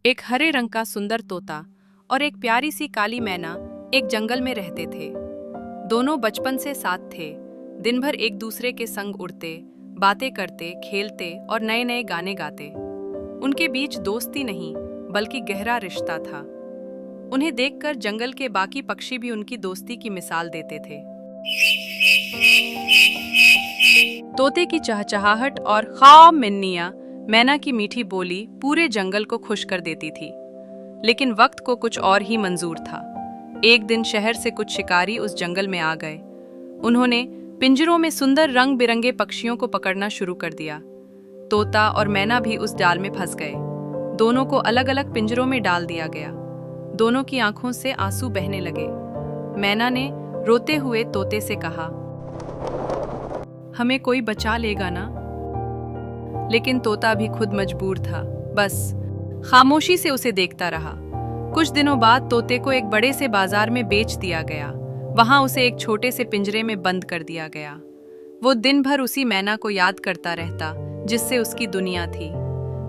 एक हरे रंग का सुंदर तोता और एक प्यारी सी काली मैना एक जंगल में रहते थे। दोनों बचपन से साथ थे। दिन भर एक दूसरे के संग उड़ते, बातें करते, खेलते और नए नए गाने गाते। उनके बीच दोस्ती नहीं, बल्कि गहरा रिश्ता था। उन्हें देखकर जंगल के बाकी पक्षी भी उनकी दोस्ती की मिसाल देते थे। तोते की चहचहाहट और खा मिन्निया, मैना की मीठी बोली पूरे जंगल को खुश कर देती थी। लेकिन वक्त को कुछ और ही मंजूर था। एक दिन शहर से कुछ शिकारी उस जंगल में आ गए। उन्होंने पिंजरों में सुंदर रंग बिरंगे पक्षियों को पकड़ना शुरू कर दिया। तोता और मैना भी उस जाल में फंस गए। दोनों को अलग अलग पिंजरों में डाल दिया गया। दोनों की आंखों से आंसू बहने लगे। मैना ने रोते हुए तोते से कहा, हमें कोई बचा लेगा ना? लेकिन तोता भी खुद मजबूर था, बस खामोशी से उसे देखता रहा। कुछ दिनों बाद तोते को एक बड़े से बाजार में बेच दिया गया। वहां उसे एक छोटे से पिंजरे में बंद कर दिया गया। वो दिन भर उसी मैना को याद करता रहता, जिससे उसकी दुनिया थी।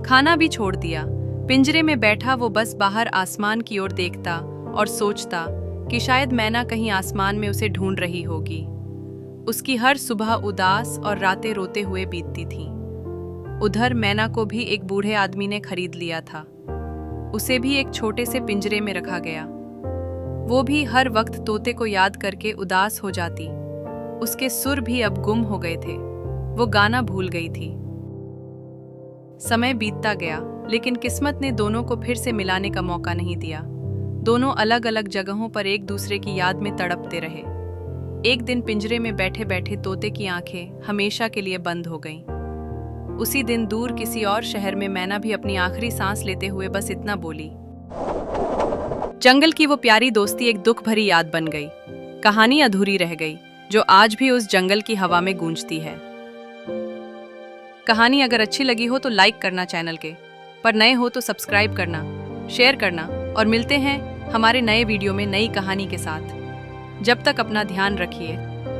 खाना भी छोड़ दिया। पिंजरे में बैठा वो बस बाहर आसमान की ओर देखता और सोचता कि शायद मैना कहीं आसमान में उसे ढूंढ रही होगी। उसकी हर सुबह उदास और रातें रोते हुए बीतती थीं। उधर मैना को भी एक बूढ़े आदमी ने खरीद लिया था। उसे भी एक छोटे से पिंजरे में रखा गया। वो भी हर वक्त तोते को याद करके उदास हो जाती। उसके सुर भी अब गुम हो गए थे। वो गाना भूल गई थी। समय बीतता गया, लेकिन किस्मत ने दोनों को फिर से मिलाने का मौका नहीं दिया। दोनों अलग अलग जगहों पर एक दूसरे की याद में तड़पते रहे। एक दिन पिंजरे में बैठे बैठे तोते की आंखें हमेशा के लिए बंद हो गईं। उसी दिन दूर किसी और शहर में मैना भी अपनी आखिरी सांस लेते हुए बस इतना बोली। जंगल की वो प्यारी दोस्ती एक दुख भरी याद बन गई। कहानी अधूरी रह गई, जो आज भी उस जंगल की हवा में गूंजती है। कहानी अगर अच्छी लगी हो तो लाइक करना चैनल के, पर नए हो तो सब्सक्राइब करना, शेयर करना और मिलते हैं हमारे नए वीडियो में नई कहानी के साथ। जब तक अपना ध्यान रखिए।